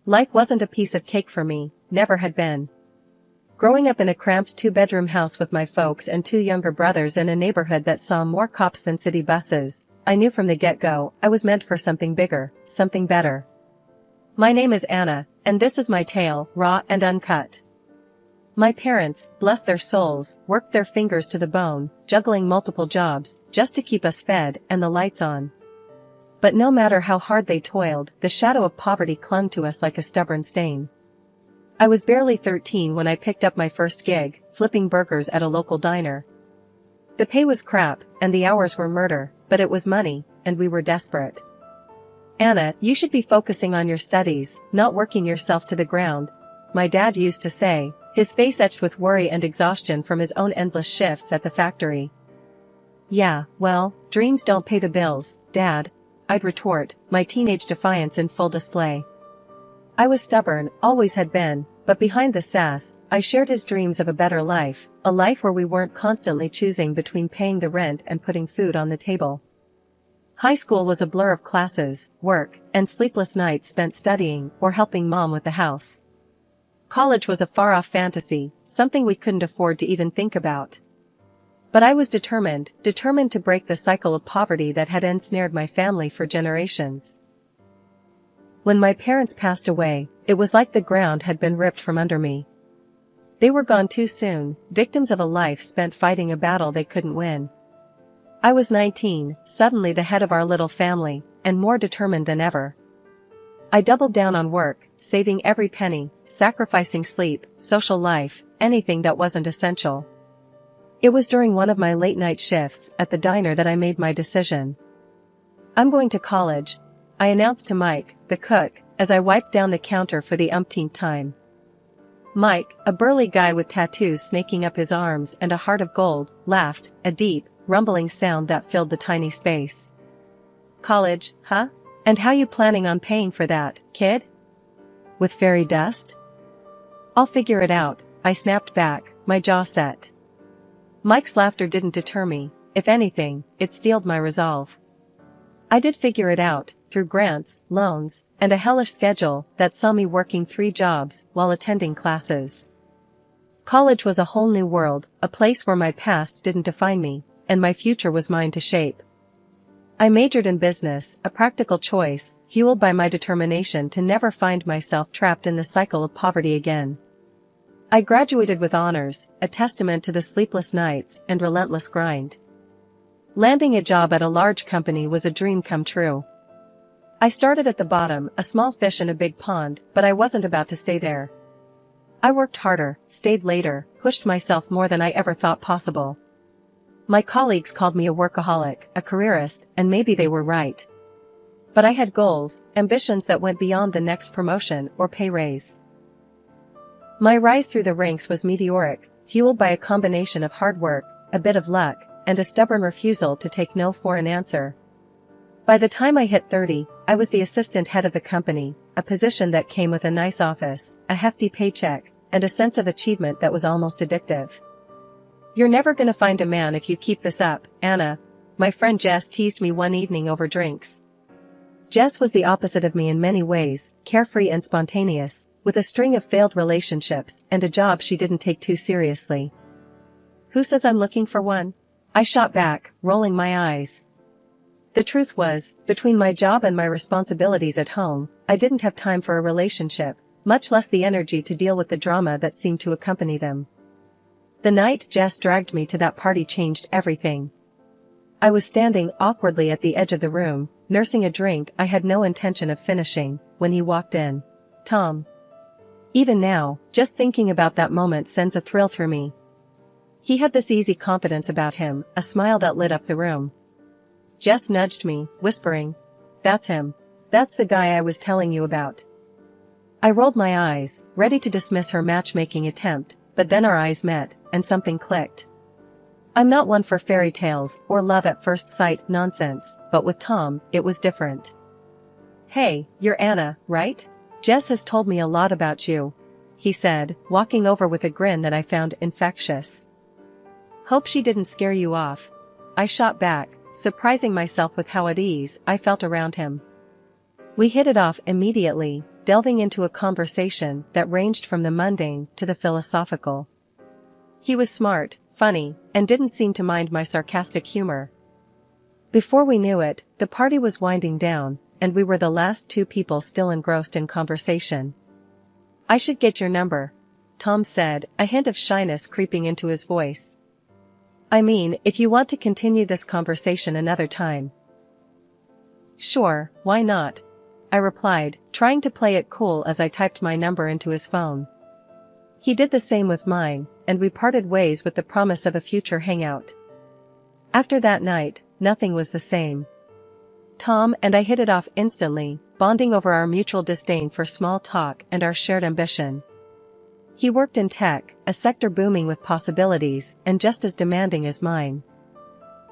Life wasn't a piece of cake for me, never had been. Growing up in a cramped two-bedroom house with my folks and two younger brothers in a neighborhood that saw more cops than city buses, I knew from the get-go I was meant for something bigger, something better. My name is Anna, and this is my tale, raw and uncut. My parents, bless their souls, worked their fingers to the bone, juggling multiple jobs, just to keep us fed and the lights on. But no matter how hard they toiled, the shadow of poverty clung to us like a stubborn stain. I was barely 13 when I picked up my first gig, flipping burgers at a local diner. The pay was crap, and the hours were murder, but it was money, and we were desperate. "Anna, you should be focusing on your studies, not working yourself to the ground," my dad used to say, his face etched with worry and exhaustion from his own endless shifts at the factory. "Yeah, well, dreams don't pay the bills, Dad," I'd retort, my teenage defiance in full display. I was stubborn, always had been, but behind the sass, I shared his dreams of a better life, a life where we weren't constantly choosing between paying the rent and putting food on the table. High school was a blur of classes, work, and sleepless nights spent studying or helping Mom with the house. College was a far-off fantasy, something we couldn't afford to even think about. But I was determined to break the cycle of poverty that had ensnared my family for generations. When my parents passed away, it was like the ground had been ripped from under me. They were gone too soon, victims of a life spent fighting a battle they couldn't win. I was 19, suddenly the head of our little family, and more determined than ever. I doubled down on work, saving every penny, sacrificing sleep, social life, anything that wasn't essential. It was during one of my late-night shifts at the diner that I made my decision. "I'm going to college," I announced to Mike, the cook, as I wiped down the counter for the umpteenth time. Mike, a burly guy with tattoos snaking up his arms and a heart of gold, laughed, a deep, rumbling sound that filled the tiny space. "College, huh? And how you planning on paying for that, kid? With fairy dust?" "I'll figure it out," I snapped back, my jaw set. Mike's laughter didn't deter me, if anything, it steeled my resolve. I did figure it out, through grants, loans, and a hellish schedule that saw me working 3 jobs while attending classes. College was a whole new world, a place where my past didn't define me, and my future was mine to shape. I majored in business, a practical choice, fueled by my determination to never find myself trapped in the cycle of poverty again. I graduated with honors, a testament to the sleepless nights and relentless grind. Landing a job at a large company was a dream come true. I started at the bottom, a small fish in a big pond, but I wasn't about to stay there. I worked harder, stayed later, pushed myself more than I ever thought possible. My colleagues called me a workaholic, a careerist, and maybe they were right. But I had goals, ambitions that went beyond the next promotion or pay raise. My rise through the ranks was meteoric, fueled by a combination of hard work, a bit of luck, and a stubborn refusal to take no for an answer. By the time I hit 30, I was the assistant head of the company, a position that came with a nice office, a hefty paycheck, and a sense of achievement that was almost addictive. "You're never gonna find a man if you keep this up, Anna," my friend Jess teased me one evening over drinks. Jess was the opposite of me in many ways, carefree and spontaneous, with a string of failed relationships and a job she didn't take too seriously. "Who says I'm looking for one?" I shot back, rolling my eyes. The truth was, between my job and my responsibilities at home, I didn't have time for a relationship, much less the energy to deal with the drama that seemed to accompany them. The night Jess dragged me to that party changed everything. I was standing awkwardly at the edge of the room, nursing a drink I had no intention of finishing, when he walked in. Tom. Even now, just thinking about that moment sends a thrill through me. He had this easy confidence about him, a smile that lit up the room. Jess nudged me, whispering, "That's him. That's the guy I was telling you about." I rolled my eyes, ready to dismiss her matchmaking attempt, but then our eyes met, and something clicked. I'm not one for fairy tales or love at first sight nonsense, but with Tom, it was different. "Hey, you're Anna, right? Jess has told me a lot about you," he said, walking over with a grin that I found infectious. "Hope she didn't scare you off," I shot back, surprising myself with how at ease I felt around him. We hit it off immediately, delving into a conversation that ranged from the mundane to the philosophical. He was smart, funny, and didn't seem to mind my sarcastic humor. Before we knew it, the party was winding down, and we were the last two people still engrossed in conversation. "I should get your number," Tom said, a hint of shyness creeping into his voice. "I mean, if you want to continue this conversation another time." "Sure, why not?" I replied, trying to play it cool as I typed my number into his phone. He did the same with mine, and we parted ways with the promise of a future hangout. After that night, nothing was the same. Tom and I hit it off instantly, bonding over our mutual disdain for small talk and our shared ambition. He worked in tech, a sector booming with possibilities and just as demanding as mine.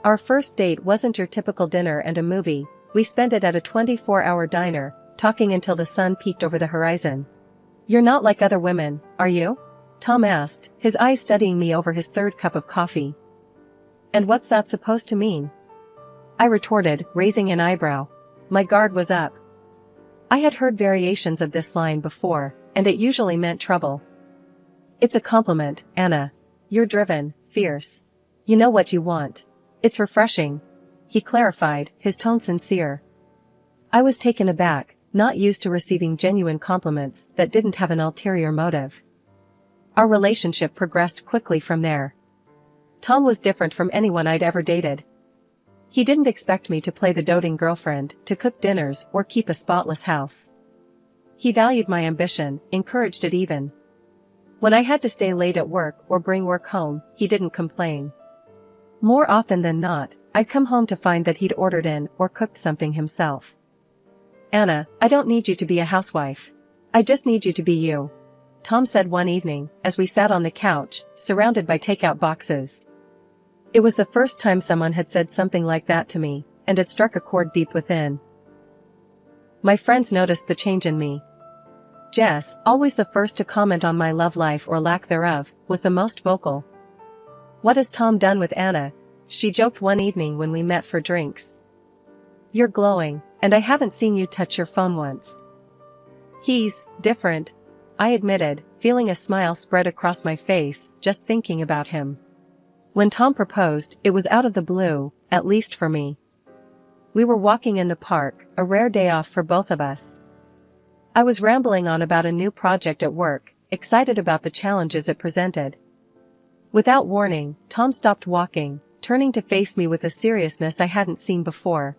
Our first date wasn't your typical dinner and a movie. We spent it at a 24-hour diner, talking until the sun peeked over the horizon. "You're not like other women, are you?" Tom asked, his eyes studying me over his third cup of coffee. "And what's that supposed to mean?" I retorted, raising an eyebrow. My guard was up. I had heard variations of this line before, and it usually meant trouble. "It's a compliment, Anna. You're driven, fierce. You know what you want. It's refreshing," he clarified, his tone sincere. I was taken aback, not used to receiving genuine compliments that didn't have an ulterior motive. Our relationship progressed quickly from there. Tom was different from anyone I'd ever dated. He didn't expect me to play the doting girlfriend, to cook dinners, or keep a spotless house. He valued my ambition, encouraged it even. When I had to stay late at work or bring work home, he didn't complain. More often than not, I'd come home to find that he'd ordered in or cooked something himself. "Anna, I don't need you to be a housewife. I just need you to be you," Tom said one evening, as we sat on the couch, surrounded by takeout boxes. It was the first time someone had said something like that to me, and it struck a chord deep within. My friends noticed the change in me. Jess, always the first to comment on my love life or lack thereof, was the most vocal. "What has Tom done with Anna?" she joked one evening when we met for drinks. "You're glowing, and I haven't seen you touch your phone once." "He's different," I admitted, feeling a smile spread across my face, just thinking about him. When Tom proposed, it was out of the blue, at least for me. We were walking in the park, a rare day off for both of us. I was rambling on about a new project at work, excited about the challenges it presented. Without warning, Tom stopped walking, turning to face me with a seriousness I hadn't seen before.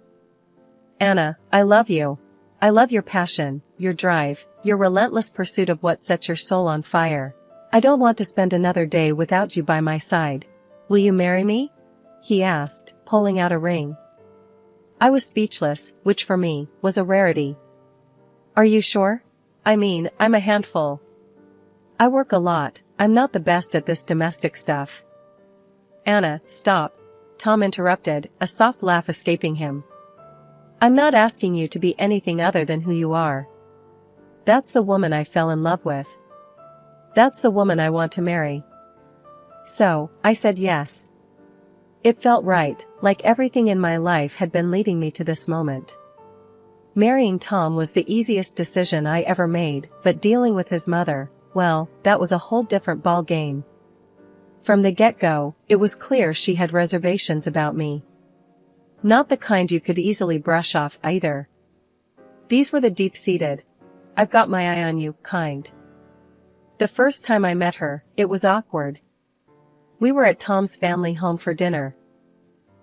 "Anna, I love you. I love your passion, your drive, your relentless pursuit of what sets your soul on fire. I don't want to spend another day without you by my side. Will you marry me?" he asked, pulling out a ring. I was speechless, which for me, was a rarity. "Are you sure? I mean, I'm a handful. I work a lot, I'm not the best at this domestic stuff." "Anna, stop," Tom interrupted, a soft laugh escaping him. "I'm not asking you to be anything other than who you are. That's the woman I fell in love with. That's the woman I want to marry." So, I said yes. It felt right, like everything in my life had been leading me to this moment. Marrying Tom was the easiest decision I ever made, but dealing with his mother, well, that was a whole different ball game. From the get-go, it was clear she had reservations about me. Not the kind you could easily brush off either. These were the deep-seated, "I've got my eye on you" kind. The first time I met her, it was awkward. We were at Tom's family home for dinner.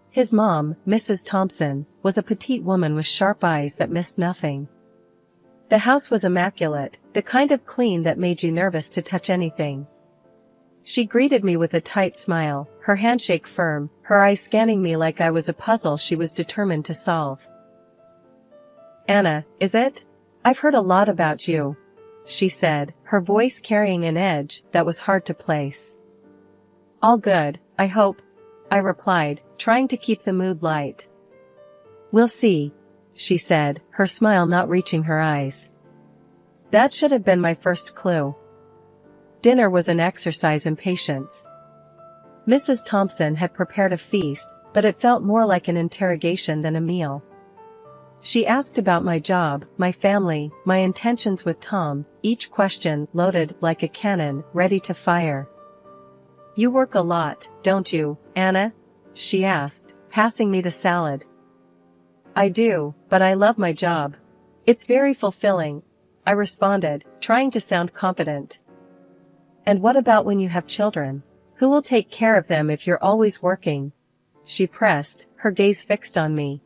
His mom, Mrs. Thompson, was a petite woman with sharp eyes that missed nothing. The house was immaculate, the kind of clean that made you nervous to touch anything. She greeted me with a tight smile, her handshake firm, her eyes scanning me like I was a puzzle she was determined to solve. "Anna, is it? I've heard a lot about you," she said, her voice carrying an edge that was hard to place. "All good, I hope," I replied, trying to keep the mood light. "We'll see," she said, her smile not reaching her eyes. That should have been my first clue. Dinner was an exercise in patience. Mrs. Thompson had prepared a feast, but it felt more like an interrogation than a meal. She asked about my job, my family, my intentions with Tom, each question loaded like a cannon, ready to fire. "You work a lot, don't you, Anna?" she asked, passing me the salad. "I do, but I love my job. It's very fulfilling," I responded, trying to sound confident. "And what about when you have children? Who will take care of them if you're always working?" she pressed, her gaze fixed on me.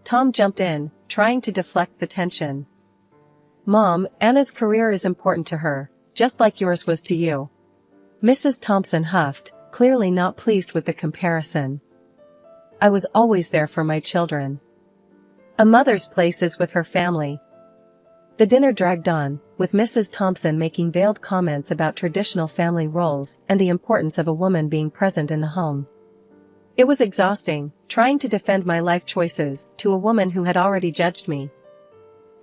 Tom jumped in, trying to deflect the tension. "Mom, Anna's career is important to her, just like yours was to you." Mrs. Thompson huffed, clearly not pleased with the comparison. "I was always there for my children. A mother's place is with her family." The dinner dragged on, with Mrs. Thompson making veiled comments about traditional family roles and the importance of a woman being present in the home. It was exhausting, trying to defend my life choices to a woman who had already judged me.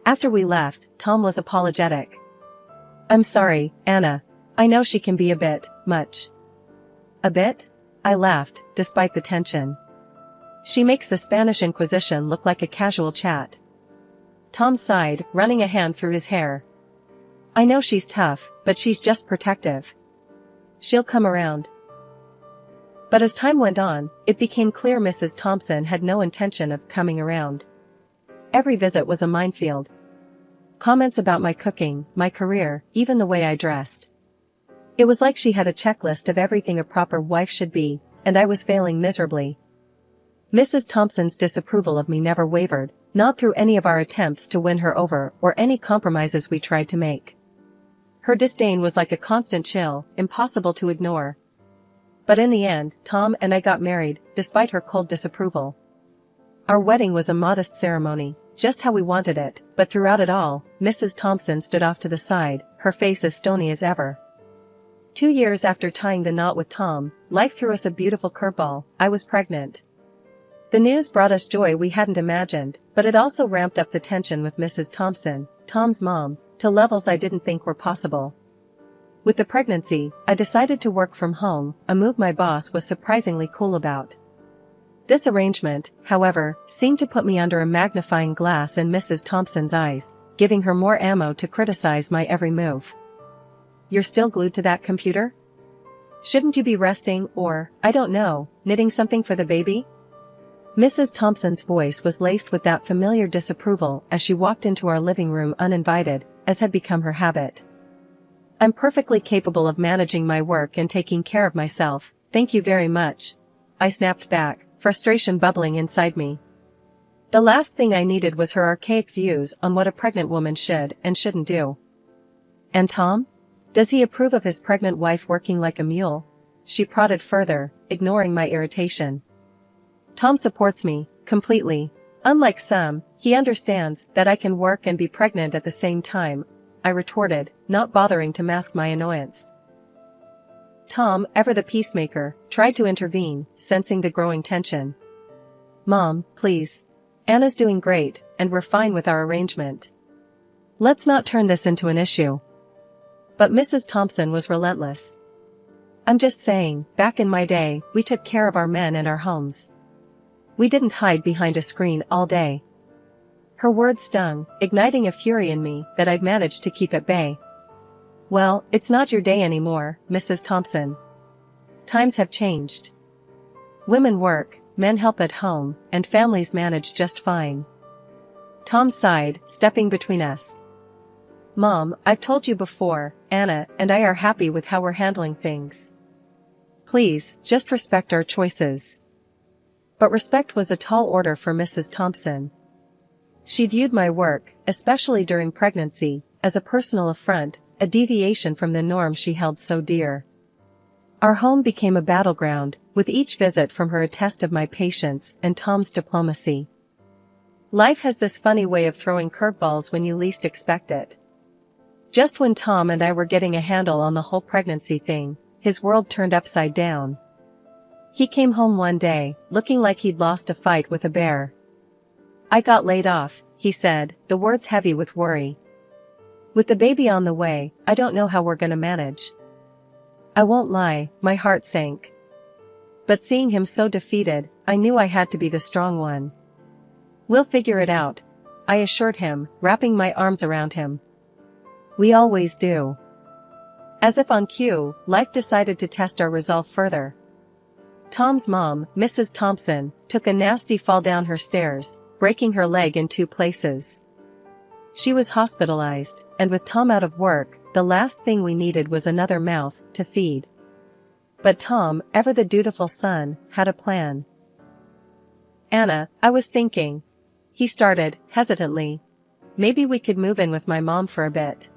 After we left, Tom was apologetic. "I'm sorry, Anna. I know she can be a bit much." "A bit?" I laughed, despite the tension. "She makes the Spanish Inquisition look like a casual chat." Tom sighed, running a hand through his hair. "I know she's tough, but she's just protective. She'll come around." But as time went on, it became clear Mrs. Thompson had no intention of coming around. Every visit was a minefield. Comments about my cooking, my career, even the way I dressed. It was like she had a checklist of everything a proper wife should be, and I was failing miserably. Mrs. Thompson's disapproval of me never wavered, not through any of our attempts to win her over or any compromises we tried to make. Her disdain was like a constant chill, impossible to ignore. But in the end, Tom and I got married, despite her cold disapproval. Our wedding was a modest ceremony, just how we wanted it, but throughout it all, Mrs. Thompson stood off to the side, her face as stony as ever. 2 years after tying the knot with Tom, life threw us a beautiful curveball. I was pregnant. The news brought us joy we hadn't imagined, but it also ramped up the tension with Mrs. Thompson, Tom's mom, to levels I didn't think were possible. With the pregnancy, I decided to work from home, a move my boss was surprisingly cool about. This arrangement, however, seemed to put me under a magnifying glass in Mrs. Thompson's eyes, giving her more ammo to criticize my every move. "You're still glued to that computer? Shouldn't you be resting or, I don't know, knitting something for the baby?" Mrs. Thompson's voice was laced with that familiar disapproval as she walked into our living room uninvited, as had become her habit. "I'm perfectly capable of managing my work and taking care of myself, thank you very much," I snapped back, frustration bubbling inside me. The last thing I needed was her archaic views on what a pregnant woman should and shouldn't do. "And Tom? Does he approve of his pregnant wife working like a mule?" she prodded further, ignoring my irritation. "Tom supports me, completely. Unlike some, he understands that I can work and be pregnant at the same time," I retorted, not bothering to mask my annoyance. Tom, ever the peacemaker, tried to intervene, sensing the growing tension. "Mom, please. Anna's doing great, and we're fine with our arrangement. Let's not turn this into an issue." But Mrs. Thompson was relentless. "I'm just saying, back in my day, we took care of our men and our homes. We didn't hide behind a screen all day." Her words stung, igniting a fury in me that I'd managed to keep at bay. "Well, it's not your day anymore, Mrs. Thompson. Times have changed. Women work, men help at home, and families manage just fine." Tom sighed, stepping between us. "Mom, I've told you before, Anna and I are happy with how we're handling things. Please, just respect our choices." But respect was a tall order for Mrs. Thompson. She viewed my work, especially during pregnancy, as a personal affront, a deviation from the norm she held so dear. Our home became a battleground, with each visit from her a test of my patience and Tom's diplomacy. Life has this funny way of throwing curveballs when you least expect it. Just when Tom and I were getting a handle on the whole pregnancy thing, his world turned upside down. He came home one day, looking like he'd lost a fight with a bear. "I got laid off," he said, the words heavy with worry. "With the baby on the way, I don't know how we're gonna manage." I won't lie, my heart sank. But seeing him so defeated, I knew I had to be the strong one. We'll figure it out, I assured him, wrapping my arms around him. We always do. As if on cue, life decided to test our resolve further. Tom's mom, Mrs. Thompson, took a nasty fall down her stairs, breaking her leg in 2 places. She was hospitalized, and with Tom out of work, the last thing we needed was another mouth to feed. But Tom, ever the dutiful son, had a plan. Anna, I was thinking. He started, hesitantly. Maybe we could move in with my mom for a bit.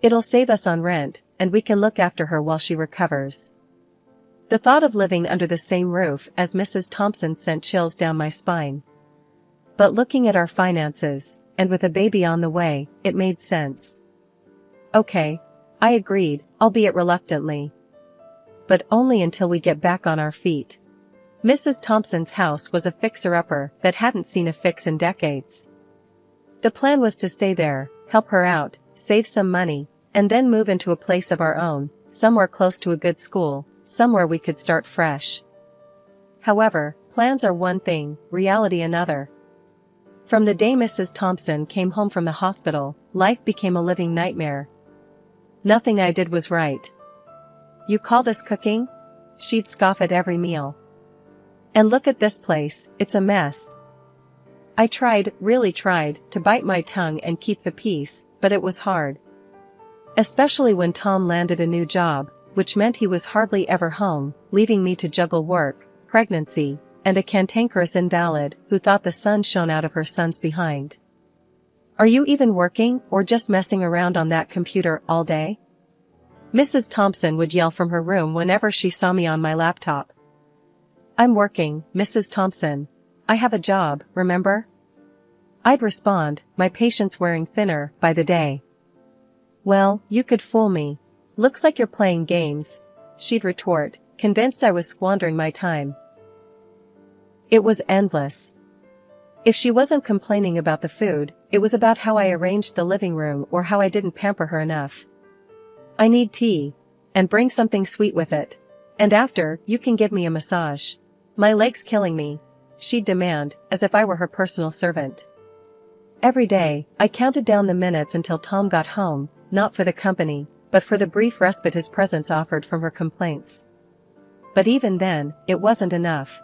It'll save us on rent, and we can look after her while she recovers. The thought of living under the same roof as Mrs. Thompson sent chills down my spine. But looking at our finances, and with a baby on the way, it made sense. Okay, I agreed, albeit reluctantly. But only until we get back on our feet. Mrs. Thompson's house was a fixer-upper that hadn't seen a fix in decades. The plan was to stay there, help her out, save some money, and then move into a place of our own, somewhere close to a good school, somewhere we could start fresh. However, plans are one thing, reality another. From the day Mrs. Thompson came home from the hospital, life became a living nightmare. Nothing I did was right. You call this cooking? She'd scoff at every meal. And look at this place, it's a mess. I tried, really tried, to bite my tongue and keep the peace, but it was hard. Especially when Tom landed a new job, which meant he was hardly ever home, leaving me to juggle work, pregnancy, and a cantankerous invalid who thought the sun shone out of her son's behind. Are you even working, or just messing around on that computer all day? Mrs. Thompson would yell from her room whenever she saw me on my laptop. I'm working, Mrs. Thompson. I have a job, remember? I'd respond, my patience wearing thinner by the day. Well, you could fool me. Looks like you're playing games, she'd retort, convinced I was squandering my time. It was endless. If she wasn't complaining about the food, it was about how I arranged the living room or how I didn't pamper her enough. I need tea. And bring something sweet with it. And after, you can give me a massage. My leg's killing me, she'd demand, as if I were her personal servant. Every day, I counted down the minutes until Tom got home, not for the company, but for the brief respite his presence offered from her complaints. But even then, it wasn't enough.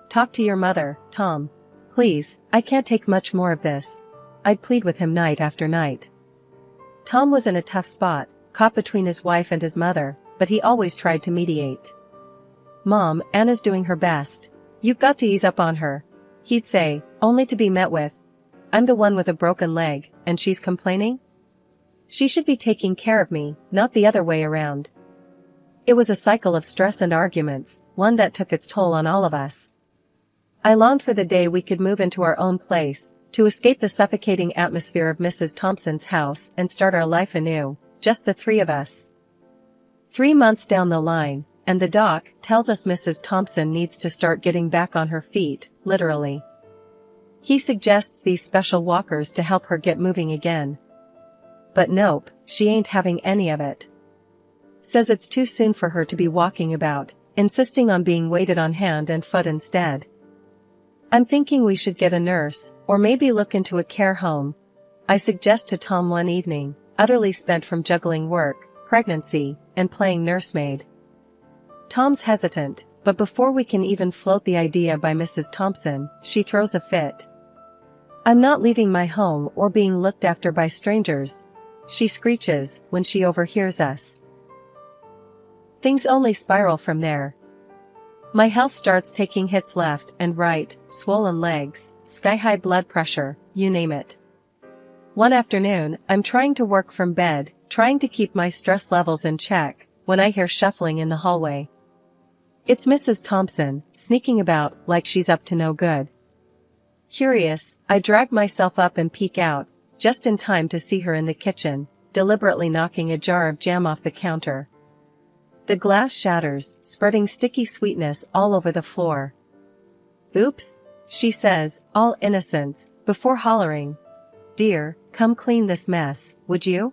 Talk to your mother, Tom. Please, I can't take much more of this. I'd plead with him night after night. Tom was in a tough spot, caught between his wife and his mother, but he always tried to mediate. Mom, Anna's doing her best. You've got to ease up on her, he'd say, only to be met with, I'm the one with a broken leg, and she's complaining? She should be taking care of me, not the other way around. It was a cycle of stress and arguments, one that took its toll on all of us. I longed for the day we could move into our own place, to escape the suffocating atmosphere of Mrs. Thompson's house and start our life anew, just the 3 of us. 3 months down the line, and the doc tells us Mrs. Thompson needs to start getting back on her feet, literally. He suggests these special walkers to help her get moving again. But nope, she ain't having any of it. Says it's too soon for her to be walking about, insisting on being waited on hand and foot instead. I'm thinking we should get a nurse, or maybe look into a care home, I suggest to Tom one evening, utterly spent from juggling work, pregnancy, and playing nursemaid. Tom's hesitant, but before we can even float the idea by Mrs. Thompson, she throws a fit. I'm not leaving my home or being looked after by strangers, she screeches when she overhears us. Things only spiral from there. My health starts taking hits left and right, swollen legs, sky-high blood pressure, you name it. One afternoon, I'm trying to work from bed, trying to keep my stress levels in check, when I hear shuffling in the hallway. It's Mrs. Thompson, sneaking about like she's up to no good. Curious, I drag myself up and peek out, just in time to see her in the kitchen, deliberately knocking a jar of jam off the counter. The glass shatters, spreading sticky sweetness all over the floor. Oops, she says, all innocence, before hollering, Dear, come clean this mess, would you?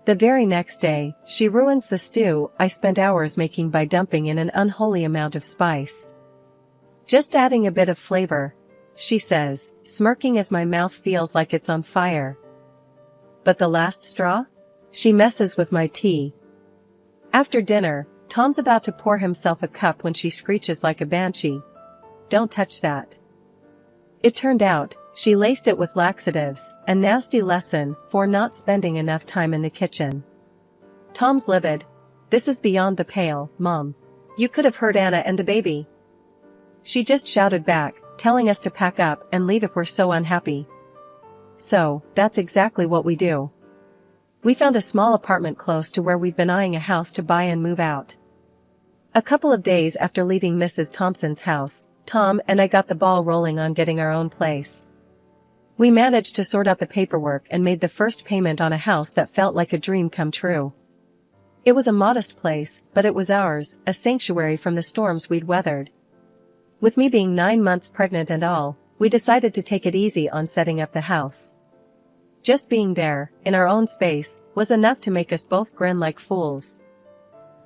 The very next day, she ruins the stew I spent hours making by dumping in an unholy amount of spice. Just adding a bit of flavor, she says, smirking as my mouth feels like it's on fire. But the last straw? She messes with my tea. After dinner, Tom's about to pour himself a cup when she screeches like a banshee. Don't touch that. It turned out, she laced it with laxatives, a nasty lesson for not spending enough time in the kitchen. Tom's livid. This is beyond the pale, Mom. You could have heard Anna and the baby. She just shouted back, telling us to pack up and leave if we're so unhappy. So, that's exactly what we do. We found a small apartment close to where we'd been eyeing a house to buy and move out. A couple of days after leaving Mrs. Thompson's house, Tom and I got the ball rolling on getting our own place. We managed to sort out the paperwork and made the first payment on a house that felt like a dream come true. It was a modest place, but it was ours, a sanctuary from the storms we'd weathered. With me being 9 months pregnant and all, we decided to take it easy on setting up the house. Just being there, in our own space, was enough to make us both grin like fools.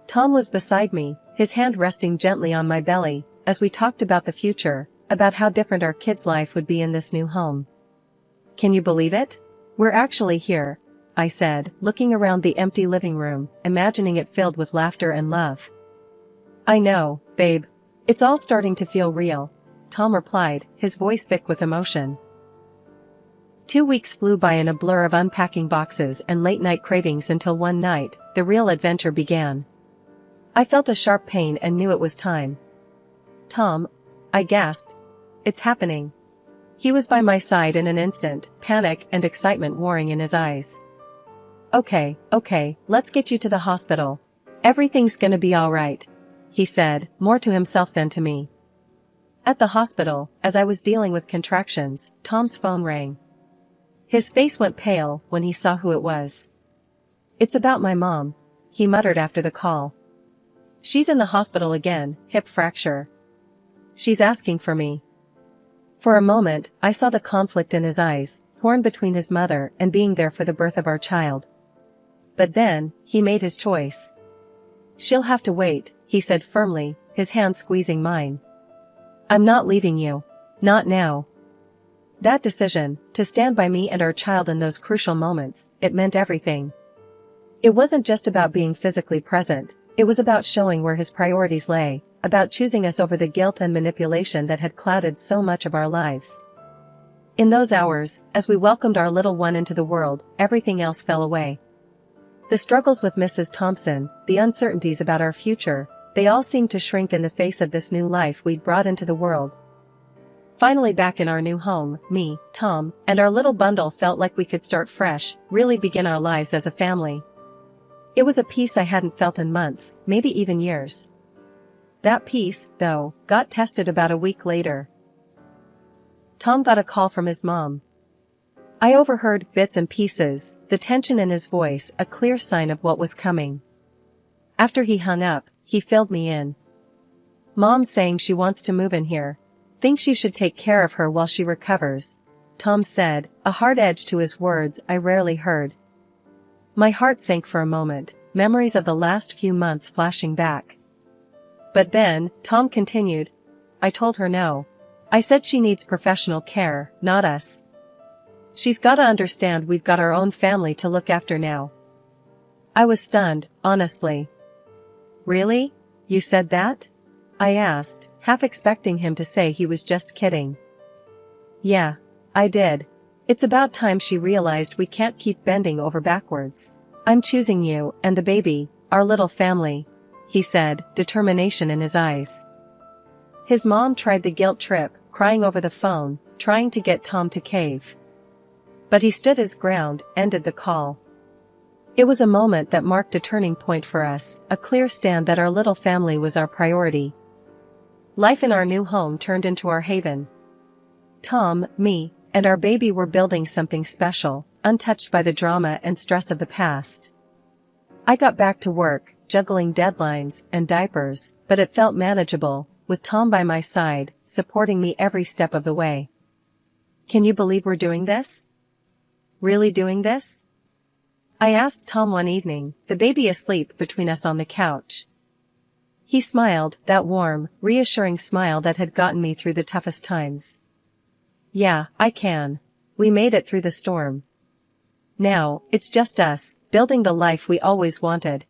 Tom was beside me, his hand resting gently on my belly, as we talked about the future, about how different our kids' life would be in this new home. Can you believe it? We're actually here, I said, looking around the empty living room, imagining it filled with laughter and love. I know, babe. It's all starting to feel real, Tom replied, his voice thick with emotion. 2 weeks flew by in a blur of unpacking boxes and late-night cravings until one night, the real adventure began. I felt a sharp pain and knew it was time. Tom, I gasped. It's happening. He was by my side in an instant, panic and excitement warring in his eyes. Okay, let's get you to the hospital. Everything's gonna be all right, he said, more to himself than to me. At the hospital, as I was dealing with contractions, Tom's phone rang. His face went pale when he saw who it was. It's about my mom, he muttered after the call. She's in the hospital again, hip fracture. She's asking for me. For a moment, I saw the conflict in his eyes, torn between his mother and being there for the birth of our child. But then, he made his choice. She'll have to wait, he said firmly, his hand squeezing mine. I'm not leaving you. Not now. That decision, to stand by me and our child in those crucial moments, it meant everything. It wasn't just about being physically present, it was about showing where his priorities lay, about choosing us over the guilt and manipulation that had clouded so much of our lives. In those hours, as we welcomed our little one into the world, everything else fell away. The struggles with Mrs. Thompson, the uncertainties about our future, they all seemed to shrink in the face of this new life we'd brought into the world. Finally back in our new home, me, Tom, and our little bundle felt like we could start fresh, really begin our lives as a family. It was a peace I hadn't felt in months, maybe even years. That peace, though, got tested about a week later. Tom got a call from his mom. I overheard bits and pieces, the tension in his voice a clear sign of what was coming. After he hung up, he filled me in. Mom's saying she wants to move in here. Thinks you should take care of her while she recovers, Tom said, a hard edge to his words I rarely heard. My heart sank for a moment, memories of the last few months flashing back. But then, Tom continued. I told her no. I said she needs professional care, not us. She's gotta understand we've got our own family to look after now. I was stunned, honestly. Really? You said that? I asked, half expecting him to say he was just kidding. Yeah, I did. It's about time she realized we can't keep bending over backwards. I'm choosing you and the baby, our little family, he said, determination in his eyes. His mom tried the guilt trip, crying over the phone, trying to get Tom to cave. But he stood his ground, ended the call. It was a moment that marked a turning point for us, a clear stand that our little family was our priority. Life in our new home turned into our haven. Tom, me, and our baby were building something special, untouched by the drama and stress of the past. I got back to work, juggling deadlines and diapers, but it felt manageable, with Tom by my side, supporting me every step of the way. Can you believe we're doing this? Really doing this? I asked Tom one evening, the baby asleep between us on the couch. He smiled, that warm, reassuring smile that had gotten me through the toughest times. Yeah, I can. We made it through the storm. Now, it's just us, building the life we always wanted.